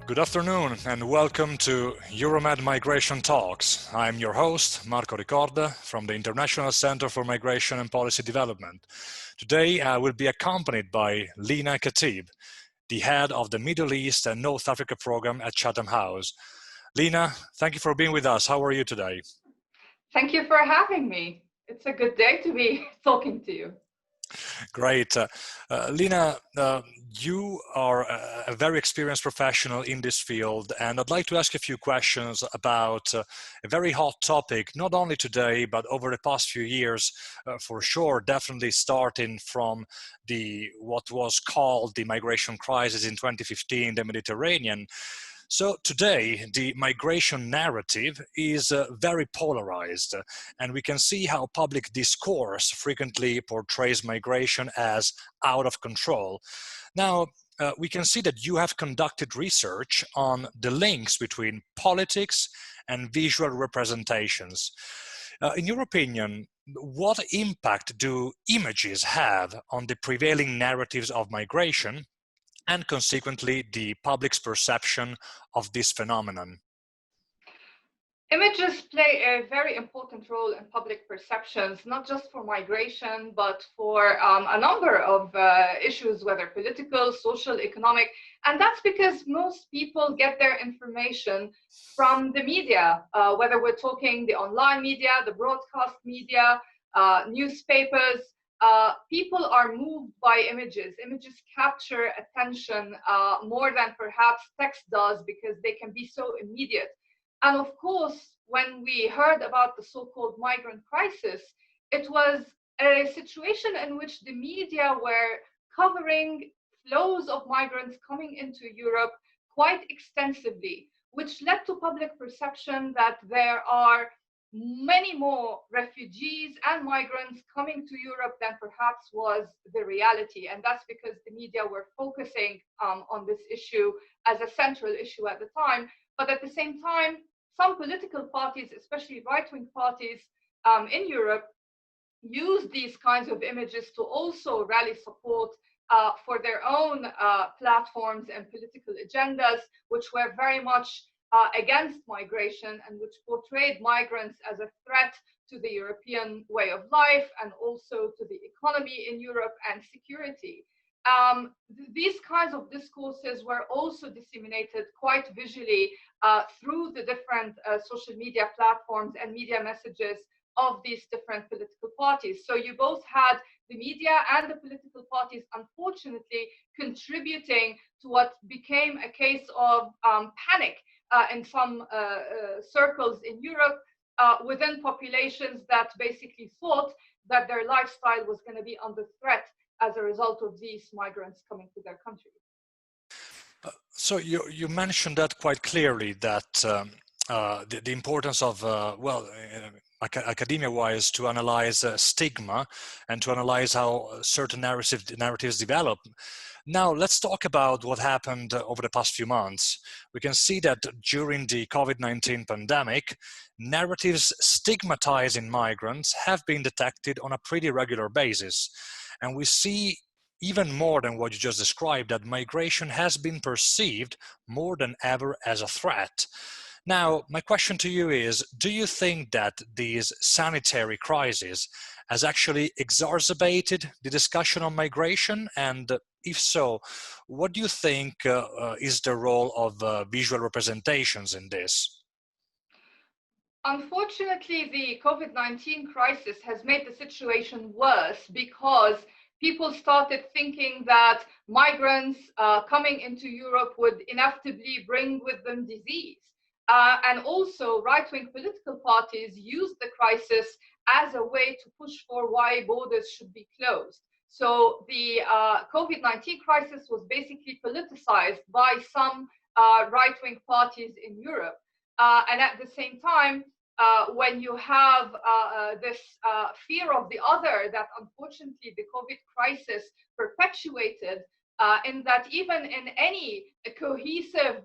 Good afternoon and welcome to EUROMED Migration Talks. I'm your host, Marco Ricorda, from the International Center for Migration and Policy Development. Today I will be accompanied by Lina Khatib, the head of the Middle East and North Africa program at Chatham House. Lina, thank you for being with us. How are you today? Thank you for having me. It's a good day to be talking to you. Great. Lina, you are a very experienced professional in this field, and I'd like to ask you a few questions about a very hot topic, not only today, but over the past few years, for sure, definitely starting from what was called the migration crisis in 2015, the Mediterranean. So today, the migration narrative is very polarized, and we can see how public discourse frequently portrays migration as out of control. Now, we can see that you have conducted research on the links between politics and visual representations. In your opinion, what impact do images have on the prevailing narratives of migration, and consequently the public's perception of this phenomenon? Images play a very important role in public perceptions, not just for migration, but for a number of issues, whether political, social, economic. And that's because most people get their information from the media, whether we're talking the online media, the broadcast media, newspapers. People are moved by images. Images capture attention more than perhaps text does because they can be so immediate. And of course, when we heard about the so-called migrant crisis, it was a situation in which the media were covering flows of migrants coming into Europe quite extensively, which led to public perception that there are many more refugees and migrants coming to Europe than perhaps was the reality. And that's because the media were focusing on this issue as a central issue at the time. But at the same time, some political parties, especially right-wing parties in Europe, use these kinds of images to also rally support for their own platforms and political agendas, which were very much against migration and which portrayed migrants as a threat to the European way of life and also to the economy in Europe and security. These kinds of discourses were also disseminated quite visually through the different social media platforms and media messages of these different political parties. So you both had the media and the political parties, unfortunately, contributing to what became a case of panic in some circles in Europe within populations that basically thought that their lifestyle was going to be under threat as a result of these migrants coming to their country. So you mentioned that quite clearly, that the importance of, academia-wise, to analyze stigma and to analyze how certain narratives develop. Now, let's talk about what happened over the past few months. We can see that during the COVID-19 pandemic, narratives stigmatizing migrants have been detected on a pretty regular basis. And we see, even more than what you just described, that migration has been perceived more than ever as a threat. Now, my question to you is, do you think that this sanitary crisis has actually exacerbated the discussion on migration? And if so, what do you think is the role of visual representations in this? Unfortunately, the COVID-19 crisis has made the situation worse because people started thinking that migrants coming into Europe would inevitably bring with them disease. And also right-wing political parties used the crisis as a way to push for why borders should be closed. So the COVID-19 crisis was basically politicized by some right-wing parties in Europe. And at the same time, when you have this fear of the other that unfortunately the COVID crisis perpetuated, in that even in any cohesive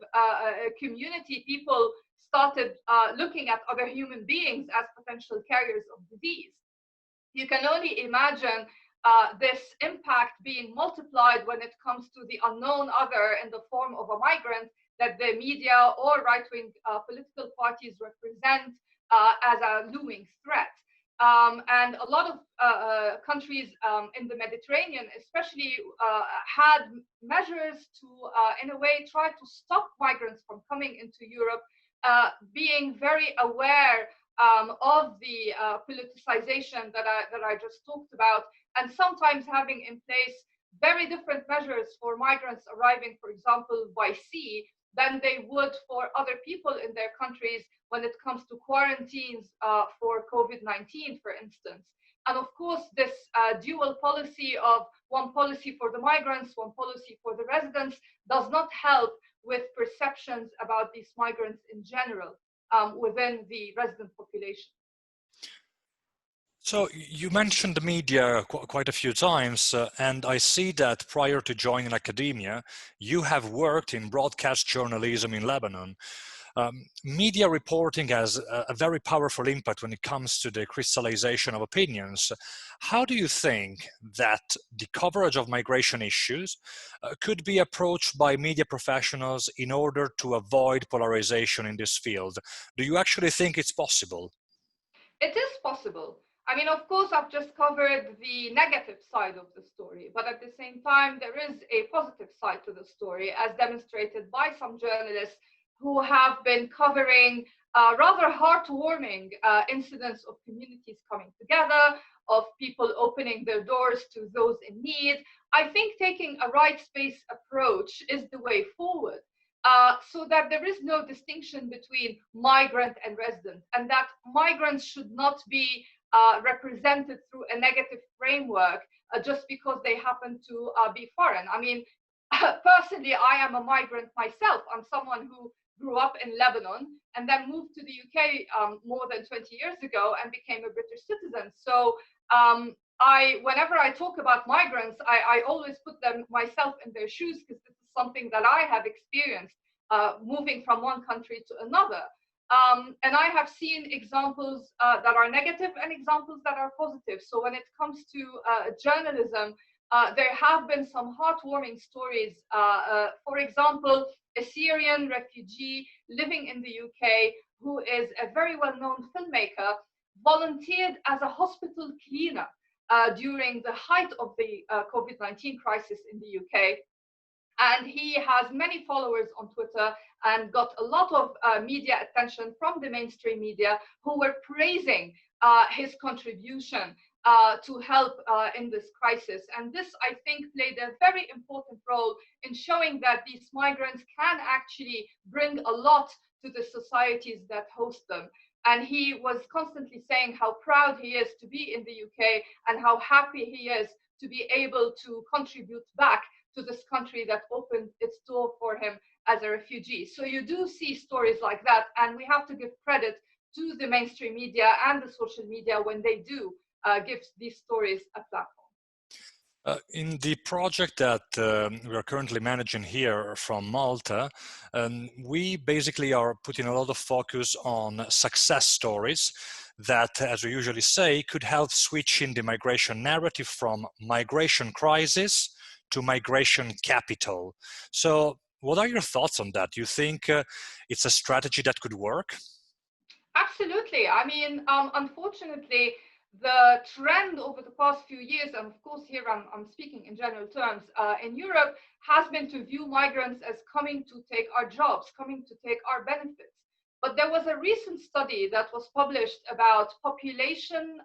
community, people started looking at other human beings as potential carriers of disease. You can only imagine this impact being multiplied when it comes to the unknown other in the form of a migrant that the media or right-wing political parties represent as a looming threat. And a lot of countries in the Mediterranean especially had measures to, in a way, try to stop migrants from coming into Europe, being very aware of the politicization that I just talked about, and sometimes having in place very different measures for migrants arriving, for example, by sea, than they would for other people in their countries when it comes to quarantines for COVID-19, for instance. And of course, this dual policy of one policy for the migrants, one policy for the residents, does not help with perceptions about these migrants in general within the resident population. So you mentioned the media quite a few times, and I see that prior to joining academia, you have worked in broadcast journalism in Lebanon. Media reporting has a very powerful impact when it comes to the crystallization of opinions. How do you think that the coverage of migration issues could be approached by media professionals in order to avoid polarization in this field? Do you actually think it's possible? It is possible. I mean, of course, I've just covered the negative side of the story, but at the same time, there is a positive side to the story, as demonstrated by some journalists who have been covering rather heartwarming incidents of communities coming together, of people opening their doors to those in need. I think taking a rights based approach is the way forward. So that there is no distinction between migrant and resident, and that migrants should not be represented through a negative framework just because they happen to be foreign. I mean, personally, I am a migrant myself. I'm someone who grew up in Lebanon and then moved to the UK more than 20 years ago and became a British citizen. So whenever I talk about migrants, I always put them myself in their shoes, because this is something that I have experienced moving from one country to another. And I have seen examples that are negative and examples that are positive. So when it comes to journalism, there have been some heartwarming stories. For example, a Syrian refugee living in the UK, who is a very well-known filmmaker, volunteered as a hospital cleaner during the height of the COVID-19 crisis in the UK. And he has many followers on Twitter and got a lot of media attention from the mainstream media, who were praising his contribution to help in this crisis. And this, I think, played a very important role in showing that these migrants can actually bring a lot to the societies that host them. And he was constantly saying how proud he is to be in the UK and how happy he is to be able to contribute back to this country that opened its door for him as a refugee. So you do see stories like that, and we have to give credit to the mainstream media and the social media when they do give these stories a platform. In the project that we are currently managing here from Malta, we basically are putting a lot of focus on success stories that, as we usually say, could help switching the migration narrative from migration crisis to migration capital. So what are your thoughts on that? Do you think it's a strategy that could work? Absolutely. I mean, unfortunately, the trend over the past few years, and of course here I'm speaking in general terms, in Europe, has been to view migrants as coming to take our jobs, coming to take our benefits. But there was a recent study that was published about population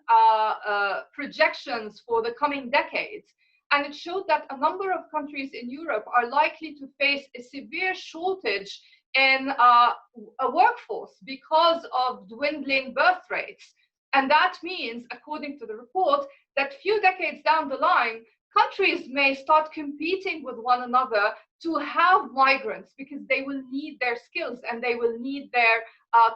projections for the coming decades. And it showed that a number of countries in Europe are likely to face a severe shortage in a workforce because of dwindling birth rates. And that means, according to the report, that few decades down the line, countries may start competing with one another to have migrants, because they will need their skills and they will need their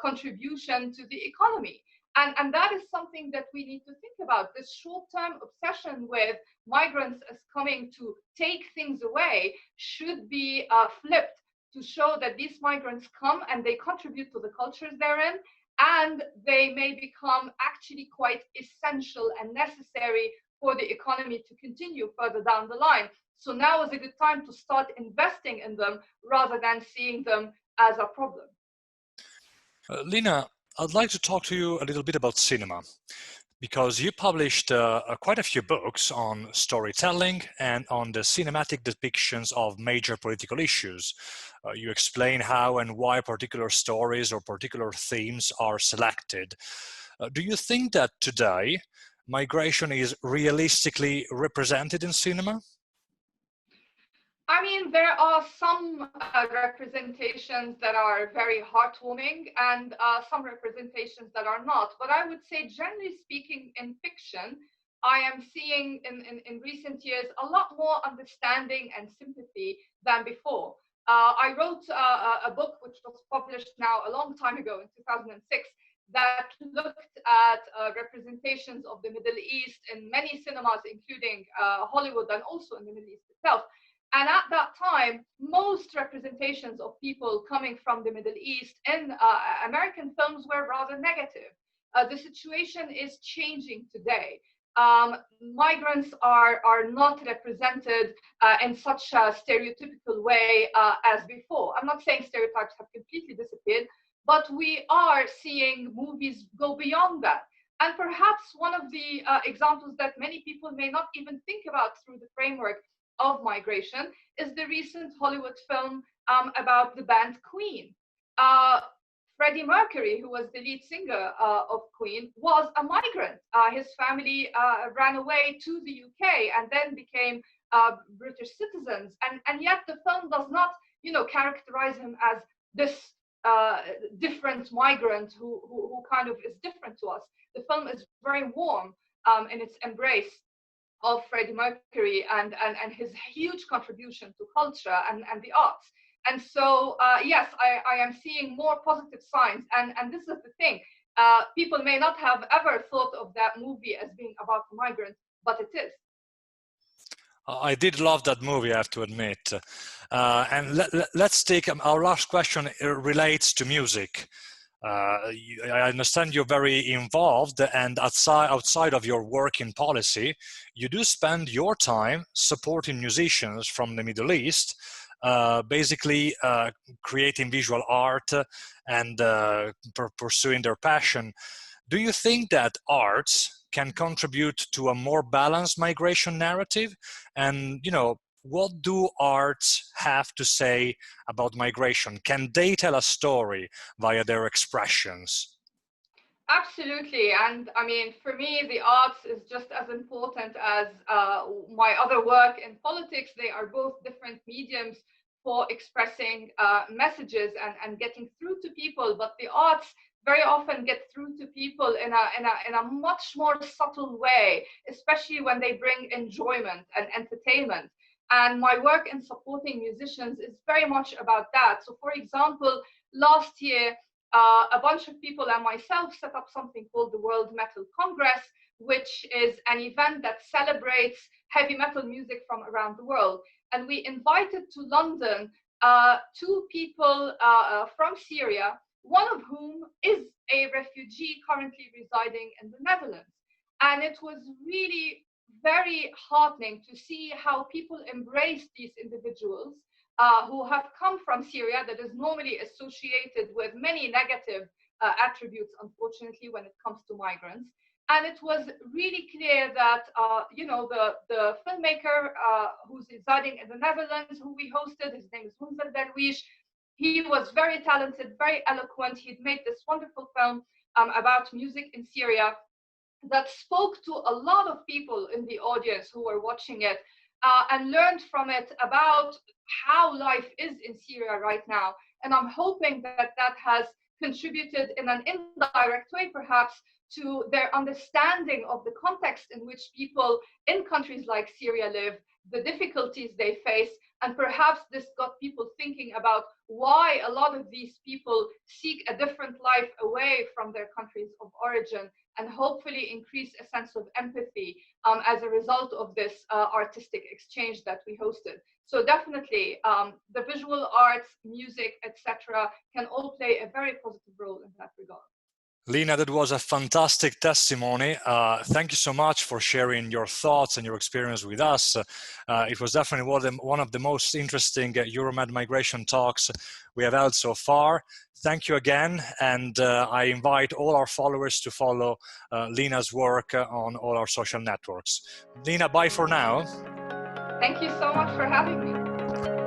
contribution to the economy. And that is something that we need to think about. This short-term obsession with migrants as coming to take things away should be flipped to show that these migrants come and they contribute to the cultures they're in, and they may become actually quite essential and necessary for the economy to continue further down the line. So now is a good time to start investing in them rather than seeing them as a problem. Lina, I'd like to talk to you a little bit about cinema, because you published quite a few books on storytelling and on the cinematic depictions of major political issues. You explain how and why particular stories or particular themes are selected. Do you think that today migration is realistically represented in cinema? I mean, there are some representations that are very heartwarming and some representations that are not. But I would say, generally speaking, in fiction, I am seeing in recent years a lot more understanding and sympathy than before. I wrote a book which was published now a long time ago in 2006 that looked at representations of the Middle East in many cinemas, including Hollywood and also in the Middle East itself. And at that time, most representations of people coming from the Middle East in American films were rather negative. The situation is changing today. Migrants are not represented in such a stereotypical way as before. I'm not saying stereotypes have completely disappeared, but we are seeing movies go beyond that. And perhaps one of the examples that many people may not even think about through the framework of migration is the recent Hollywood film about the band Queen. Freddie Mercury, who was the lead singer of Queen, was a migrant. His family ran away to the UK and then became British citizens. And yet the film does not, characterize him as this different migrant who kind of is different to us. The film is very warm in its embrace of Freddie Mercury and his huge contribution to culture and the arts. And so, yes, I am seeing more positive signs. And this is the thing. People may not have ever thought of that movie as being about migrants, but it is. I did love that movie, I have to admit. And let's take our last question. It relates to music. I understand you're very involved, and outside of your work in policy, you do spend your time supporting musicians from the Middle East, basically creating visual art and pursuing their passion. Do you think that arts can contribute to a more balanced migration narrative? And, what do arts have to say about migration? Can they tell a story via their expressions? Absolutely. And I mean, for me, the arts is just as important as my other work in politics. They are both different mediums for expressing messages and getting through to people. But the arts very often get through to people in a much more subtle way, especially when they bring enjoyment and entertainment. And my work in supporting musicians is very much about that. So, for example, last year, a bunch of people and myself set up something called the World Metal Congress, which is an event that celebrates heavy metal music from around the world. And we invited to London two people from Syria, one of whom is a refugee currently residing in the Netherlands. And it was really very heartening to see how people embrace these individuals who have come from Syria, that is normally associated with many negative attributes, unfortunately, when it comes to migrants. And it was really clear that, the filmmaker who's residing in the Netherlands, who we hosted, his name is Munzal Darwish, he was very talented, very eloquent. He'd made this wonderful film about music in Syria that spoke to a lot of people in the audience who were watching it and learned from it about how life is in Syria right now. And I'm hoping that that has contributed in an indirect way, perhaps, to their understanding of the context in which people in countries like Syria live, the difficulties they face, and perhaps this got people thinking about why a lot of these people seek a different life away from their countries of origin, and hopefully increase a sense of empathy as a result of this artistic exchange that we hosted. So definitely, the visual arts, music, etc., can all play a very positive role in that regard. Lina, that was a fantastic testimony. Thank you so much for sharing your thoughts and your experience with us. It was definitely one of the most interesting EUROMED migration talks we have held so far. Thank you again, and I invite all our followers to follow Lina's work on all our social networks. Lina, bye for now. Thank you so much for having me.